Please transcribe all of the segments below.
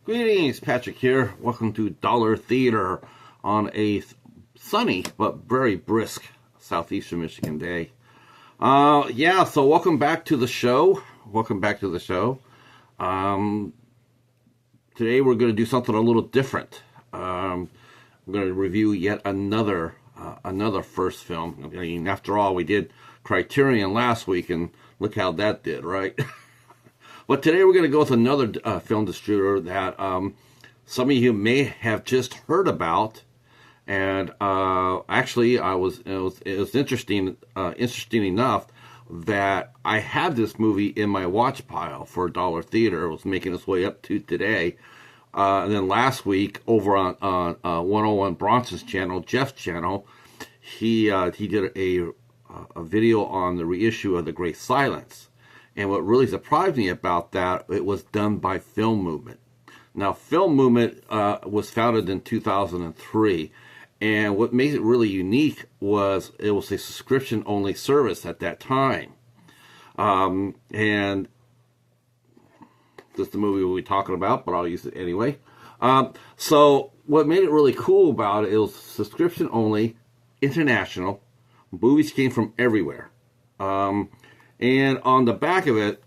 Greetings, Patrick here. Welcome to Dollar Theater on a sunny but very brisk southeastern Michigan day. So welcome back to the show. Today we're going to do something a little different. We're going to review yet another first film. I mean, after all, we did Criterion last week, and look how that did, right? But today we're going to go with another film distributor that some of you may have just heard about, and actually, it was interesting enough that I had this movie in my watch pile for Dollar Theater. It was making its way up to today, and then last week over on 101 Bronson's channel, Jeff's channel, he did a video on the reissue of The Great Silence. And what really surprised me about that, it was done by Film Movement. Now, Film Movement was founded in 2003, and what made it really unique was it was a subscription-only service at that time. And this is the movie we'll be talking about, but I'll use it anyway. So what made it really cool about it, it was subscription-only, international. Movies came from everywhere. And on the back of it,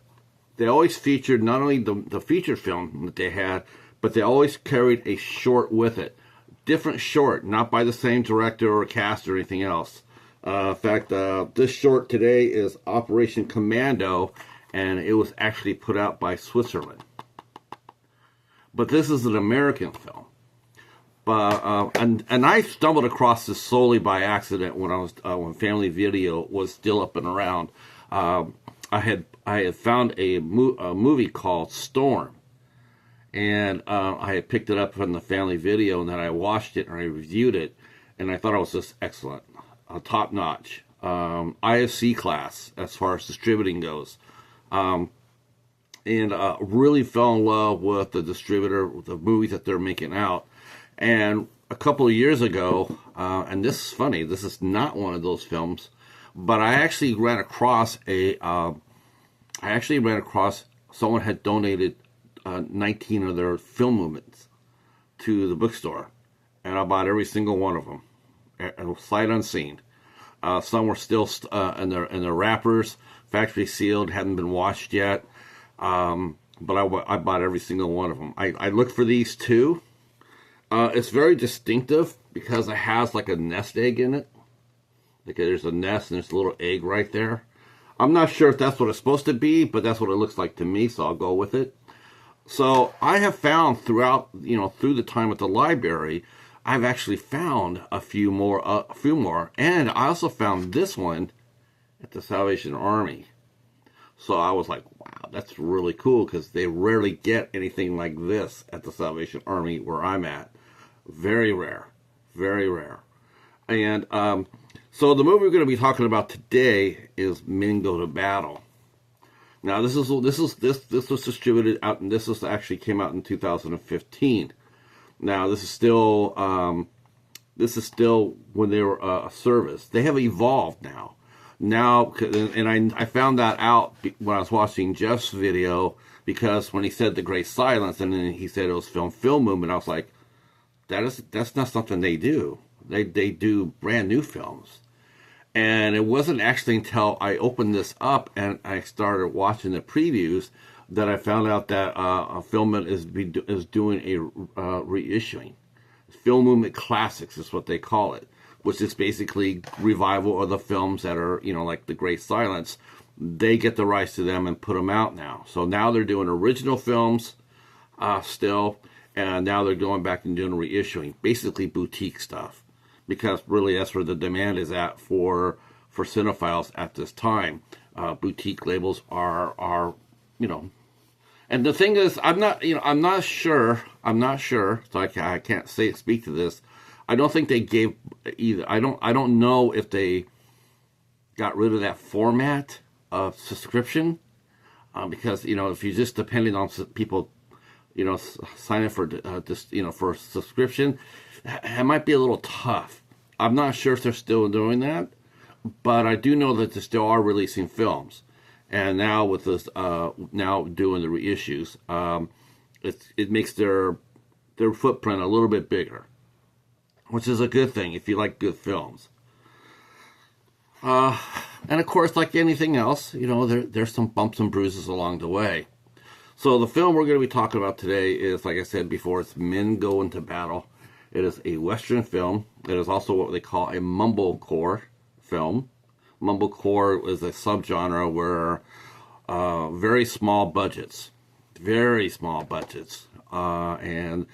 they always featured not only the feature film that they had, but they always carried a short with it. Different short, not by the same director or cast or anything else. In fact, this short today is Operation Commando, and it was actually put out by Switzerland. But this is an American film. And I stumbled across this solely by accident when Family Video was still up and around. I had found a movie called Storm, and I had picked it up from the Family Video, and then I watched it and I reviewed it, and I thought it was just excellent, top notch, IFC class as far as distributing goes, and really fell in love with the distributor, the movies that they're making out. And a couple of years ago, and this is funny, this is not one of those films, but I actually ran across someone had donated 19 of their Film Movements to the bookstore, and I bought every single one of them, sight unseen. Some were still in their wrappers, factory sealed, hadn't been washed yet, but I bought every single one of them. I looked for these too. It's very distinctive because it has like a nest egg in it. Like there's a nest and there's a little egg right there. I'm not sure if that's what it's supposed to be, but that's what it looks like to me, so I'll go with it. So I have found throughout, through the time at the library, I've actually found a few more, and I also found this one at the Salvation Army. So I was like, wow, that's really cool, because they rarely get anything like this at the Salvation Army where I'm at. Very rare, very rare. And so the movie we're going to be talking about today is Men Go to Battle. Now this was distributed out, and this actually came out in 2015. Now this is still when they were a service. They have evolved now. And I found that out when I was watching Jeff's video, because when he said The Great Silence and then he said it was Film Movement, I was like, that's not something they do. They do brand new films. And it wasn't actually until I opened this up and I started watching the previews that I found out that Film Movement is doing a reissuing. Film Movement Classics is what they call it, which is basically revival of the films that are, like The Great Silence. They get the rights to them and put them out now. So now they're doing original films still, and now they're going back and doing reissuing, basically boutique stuff, because really that's where the demand is at for cinephiles at this time. Boutique labels are. And the thing is, I'm not sure, so I can't speak to this. I don't think they gave either. I don't know if they got rid of that format of subscription, because if you're just depending on people, signing for for a subscription, it might be a little tough. I'm not sure if they're still doing that, but I do know that they still are releasing films. And now with this, now doing the reissues, it makes their footprint a little bit bigger, which is a good thing if you like good films. And of course, like anything else, there's some bumps and bruises along the way. So the film we're going to be talking about today is, like I said before, it's Men Go Into Battle. It is a Western film. It is also what they call a mumblecore film. Mumblecore is a subgenre where very small budgets, and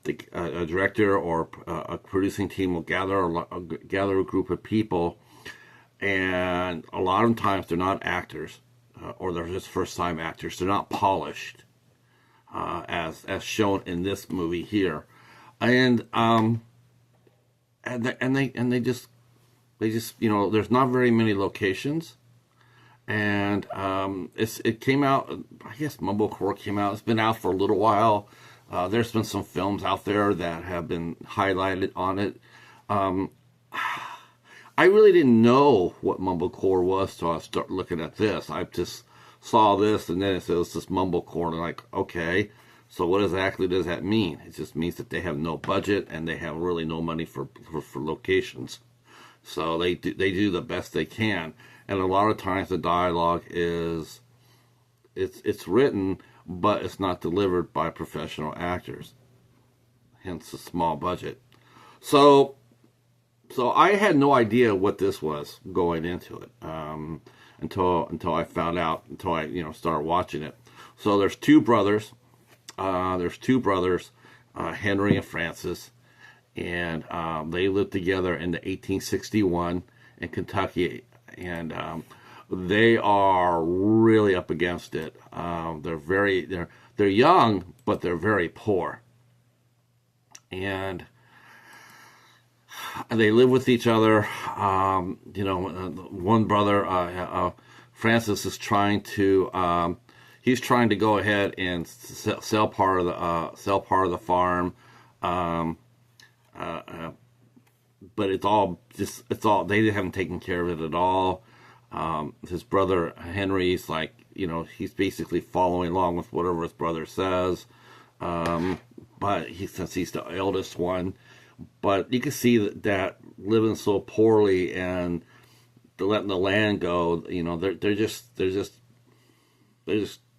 a director or a producing team will gather a group of people, and a lot of times they're not actors, or they're just first-time actors. They're not polished, as shown in this movie here, and they just there's not very many locations, and it came out. I guess mumblecore came out. It's been out for a little while. There's been some films out there that have been highlighted on it. I really didn't know what mumblecore was until I started looking at this. I just saw this, and then it says this mumblecore, and I'm like, okay, so what exactly does that mean? It just means that they have no budget and they have really no money for locations. So they do the best they can, and a lot of times the dialogue is it's written, but it's not delivered by professional actors. Hence the small budget. So I had no idea what this was going into it until I found out, until I started watching it. So there's two brothers. Henry and Francis, and they lived together in the 1861 in Kentucky, and they are really up against it. They're young, but they're very poor, and they live with each other. One brother, Francis, is trying to he's trying to go ahead and sell part of the farm, but it's all they haven't taken care of it at all. His brother Henry's he's basically following along with whatever his brother says, but since he's the eldest one. But you can see that living so poorly and letting the land go, they're just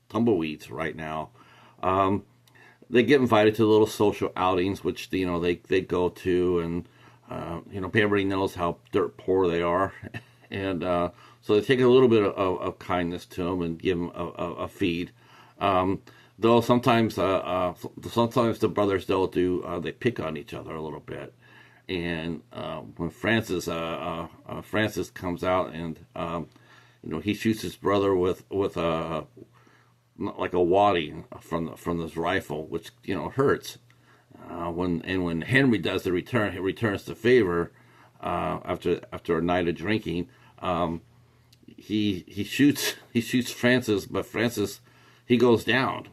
tumbleweeds right now. They get invited to little social outings, which they go to, and everybody knows how dirt poor they are, and so they take a little bit of kindness to them and give them a feed. Though sometimes the brothers they pick on each other a little bit, and when Francis comes out and he shoots his brother with like a waddy from this rifle, which hurts. When Henry does the return, he returns the favor after a night of drinking. He shoots Francis, but Francis, he goes down.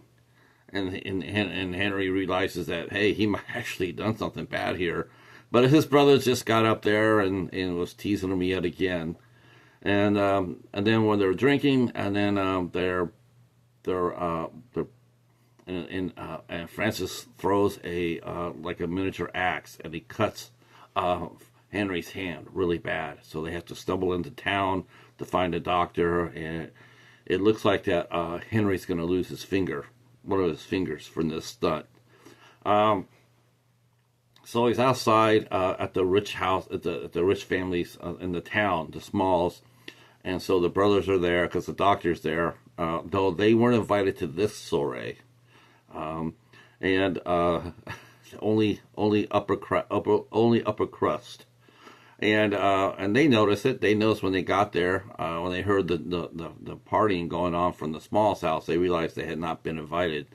And Henry realizes that, hey, he might actually done something bad here, but his brothers just got up there and was teasing him yet again, and then when they're drinking, and then and Francis throws a miniature axe, and he cuts Henry's hand really bad, so they have to stumble into town to find a doctor, and it looks like that Henry's going to lose his finger. One of his fingers from this stunt. So he's outside at the rich house, at the rich families in the town, the Smalls, and so the brothers are there because the doctor's there. Though they weren't invited to this soiree, and only upper crust. And they notice it. They notice when they got there, when they heard the partying going on from the Smalls' house, they realized they had not been invited.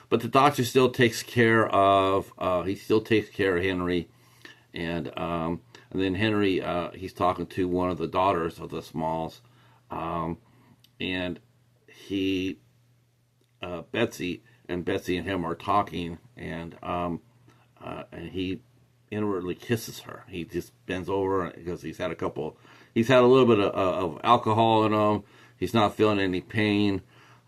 But the doctor still takes care of Henry, and then Henry he's talking to one of the daughters of the Smalls, and Betsy and him are talking, and he inwardly kisses her. He just bends over because he's had a little bit of alcohol in him. He's not feeling any pain.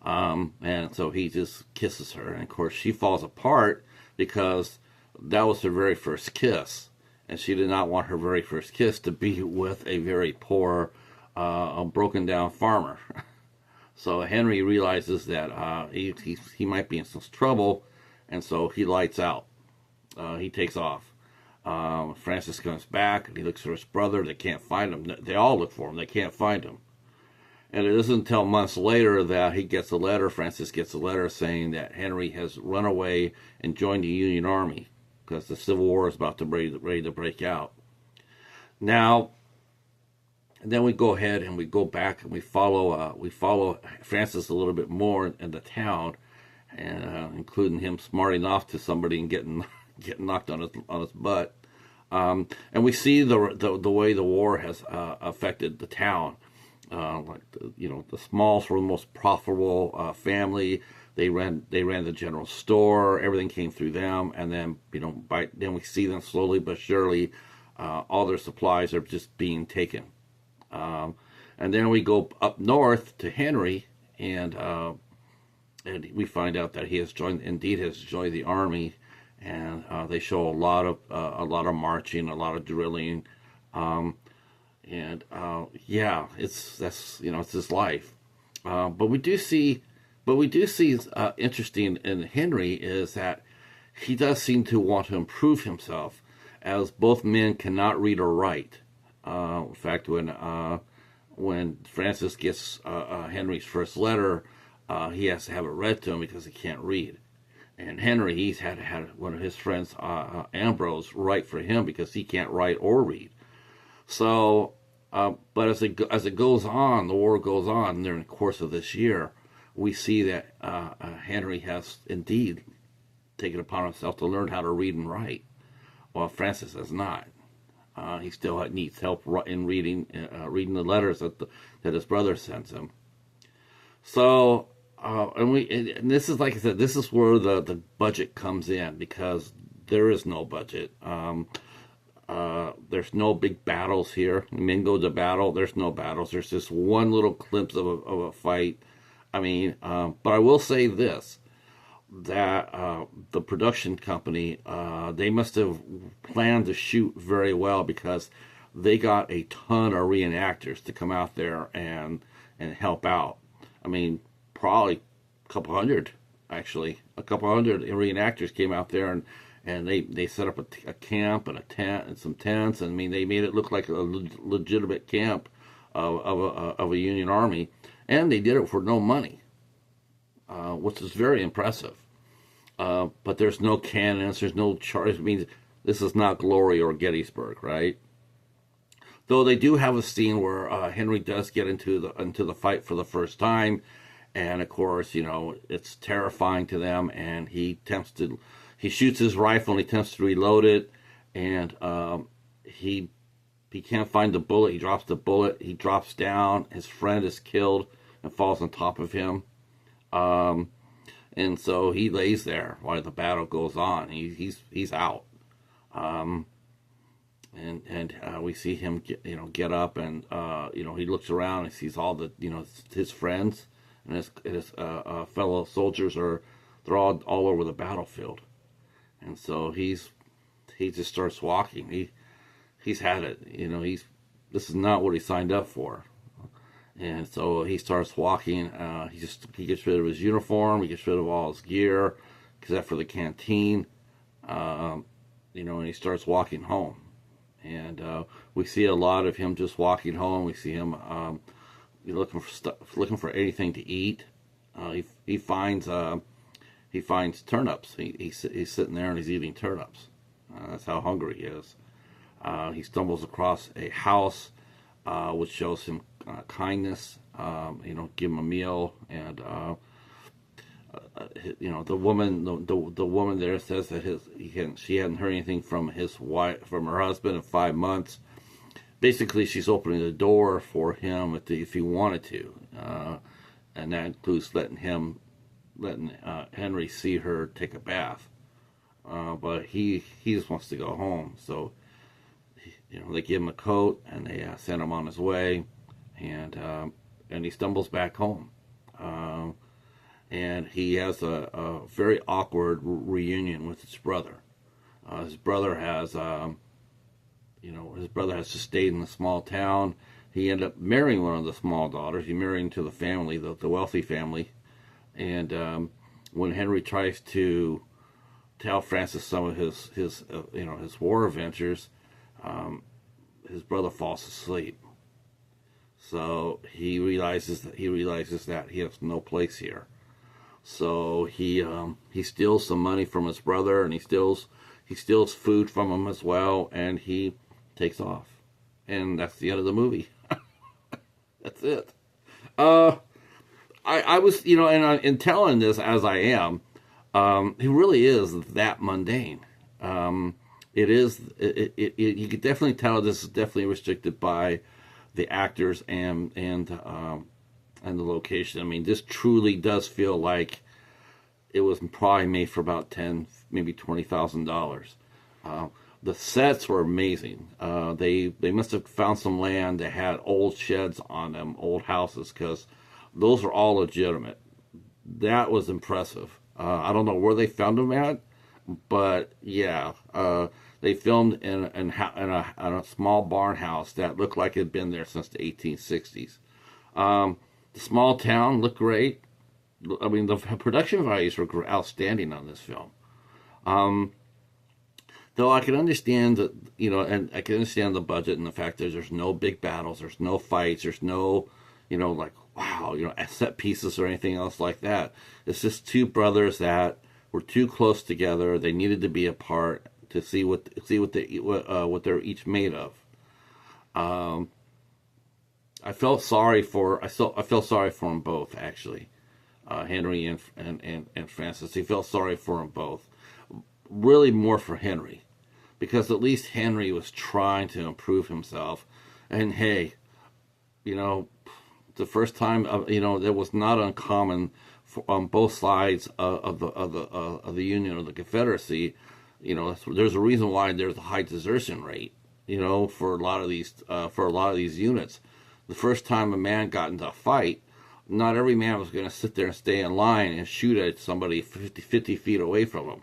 And so he just kisses her. And of course, she falls apart because that was her very first kiss. And she did not want her very first kiss to be with a very poor, broken down farmer. So Henry realizes that he might be in some trouble, and so he lights out. He takes off. Francis comes back, and he looks for his brother. They can't find him. They all look for him. They can't find him. And it isn't until months later that he gets a letter, Francis gets a letter saying that Henry has run away and joined the Union Army because the Civil War is about to ready to break out. Now, then we go ahead and we go back and we follow Francis a little bit more in the town, and including him smarting off to somebody and getting knocked on his butt. And we see the way the war has affected the town. The Smalls were the most profitable family. They ran the general store. Everything came through them, and then then we see them slowly but surely. All their supplies are just being taken. And then we go up north to Henry, and we find out that he has joined the army, and they show a lot of marching, a lot of drilling, it's his life. But we do see interesting in Henry is that he does seem to want to improve himself, as both men cannot read or write. In fact, when Francis gets Henry's first letter, he has to have it read to him because he can't read. And Henry, he's had one of his friends, Ambrose, write for him because he can't write or read. So, but as it goes on, the war goes on during the course of this year, we see that Henry has indeed taken upon himself to learn how to read and write, while Francis has not. He still needs help in reading the letters that his brother sends him. So, and this is, like I said, this is where the budget comes in, because there is no budget. There's no big battles here. Men go to battle. There's no battles. There's just one little glimpse of a fight. I mean, but I will say this, that the production company, they must have planned to shoot very well, because they got a ton of reenactors to come out there and help out. I mean, probably a couple hundred reenactors came out there, and they set up a camp and a tent and some tents. And I mean, they made it look like a legitimate camp of a Union Army, and they did it for no money, which is very impressive. But there's no cannons, there's no charges. I mean, this is not Glory or Gettysburg, right? Though they do have a scene where Henry does get into the fight for the first time, and of course, it's terrifying to them. And he shoots his rifle and he attempts to reload it, and he can't find the bullet. He drops the bullet. He drops down. His friend is killed and falls on top of him. And so he lays there while the battle goes on. He's out. And we see him get up, and he looks around and sees all the his friends and his fellow soldiers they're all over the battlefield. And so he just starts walking. He's had it. This is not what he signed up for. And so he starts walking. He gets rid of his uniform. He gets rid of all his gear, except for the canteen. And he starts walking home. And we see a lot of him just walking home. We see him looking for anything to eat. He finds turnips. He's sitting there and he's eating turnips. That's how hungry he is. He stumbles across a house, which shows him kindness. Give him a meal, and the woman there says that she hadn't heard anything from her husband in 5 months. Basically, she's opening the door for him if he wanted to, and that includes letting Henry see her take a bath. But he just wants to go home. So they give him a coat and they send him on his way, and he stumbles back home. and he has a very awkward reunion with his brother. His brother has, his brother has just stayed in a small town. He ended up marrying one of the small daughters. He married into the family, the wealthy family. And when Henry tries to tell Francis some of his war adventures, his brother falls asleep. So he realizes that he has no place here. So he steals some money from his brother, and he steals food from him as well, and he takes off. And that's the end of the movie. That's it. I was, and in telling this as I am, it really is that mundane. It is. You can definitely tell this is definitely restricted by the actors and the location. I mean, this truly does feel like it was probably made for about maybe $20,000. The sets were amazing. They must have found some land that had old sheds on them, old houses, because those are all legitimate. That was impressive. I don't know where they found them at, but yeah, they filmed in a small barn house that looked like it had been there since the 1860s. The small town looked great. I mean, the production values were outstanding on this film. Though I can understand that, and I can understand the budget and the fact that there's no big battles, there's no fights, there's no, like, wow, set pieces or anything else like that. It's just two brothers that were too close together. They needed to be apart to see what they're each made of. I felt sorry for them both, actually. Henry and Francis. He felt sorry for them both. Really more for Henry, because at least Henry was trying to improve himself. And hey, the first time, that was not uncommon on both sides of the Union or the Confederacy. There's a reason why there's a high desertion rate. For a lot of these units, the first time a man got into a fight, not every man was going to sit there and stay in line and shoot at somebody 50 feet away from him.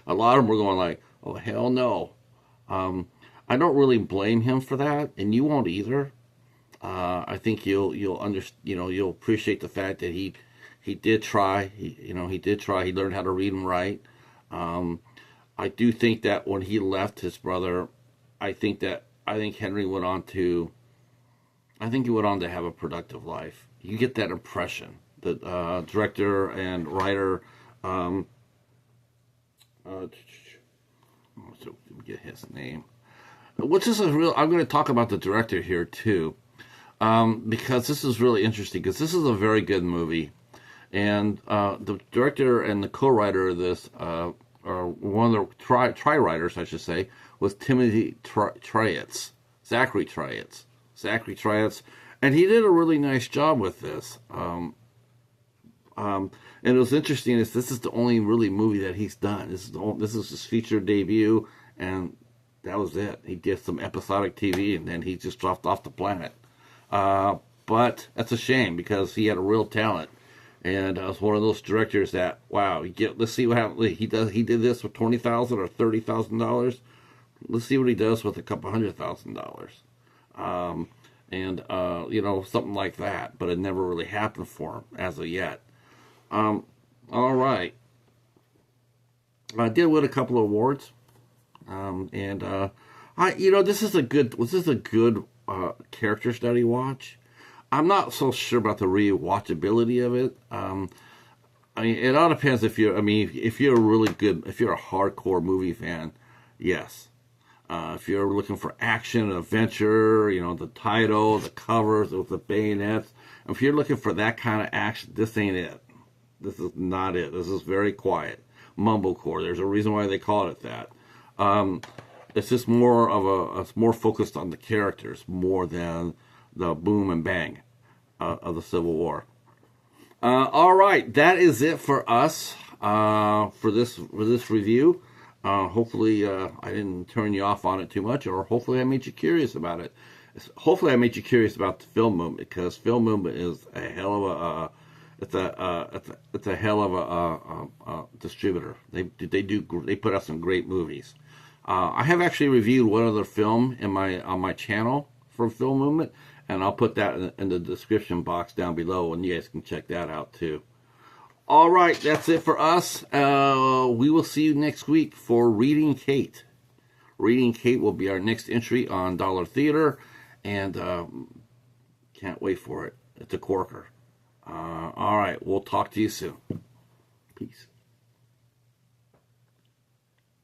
A lot of them were going like, "Oh hell no!" I don't really blame him for that, and you won't either. I think you'll appreciate the fact that he did try. He did try. He learned how to read and write. I do think that when he left his brother, I think Henry went on to. I think he went on to have a productive life. You get that impression. The director and writer. So get his name. Which is I'm going to talk about the director here too, because this is really interesting. Because this is a very good movie, and the director and the co-writer of this, or one of the tri-writers, I should say, was Timothy Zachary Trietz, and he did a really nice job with this. And it was interesting is this is the only really movie that he's done. This is his feature debut, and that was it. He did some episodic TV, and then he just dropped off the planet. But that's a shame because he had a real talent, and was one of those directors that let's see what happens. He did this with $20,000 or $30,000. Let's see what he does with a couple $100,000. Something like that. But it never really happened for him as of yet. All right. I did win a couple of awards, this is a good character study watch. I'm not so sure about the rewatchability of it. It all depends if you're a hardcore movie fan, yes. If you're looking for action and adventure, the title, the covers with the bayonets. If you're looking for that kind of action, this ain't it. This is not it. This is very quiet. Mumblecore. There's a reason why they call it that. It's just it's more focused on the characters more than the boom and bang of the Civil War. All right, that is it for us for this review. Hopefully, I didn't turn you off on it too much, or hopefully I made you curious about it. Hopefully, I made you curious about the film movement, because film movement is a hell of it's a hell of a distributor. They put out some great movies. I have actually reviewed one other film on my channel for Film Movement, and I'll put that in the description box down below, and you guys can check that out too. All right, that's it for us. We will see you next week for Reading Kate. Reading Kate will be our next entry on Dollar Theater, and can't wait for it. It's a corker. All right, we'll talk to you soon. Peace.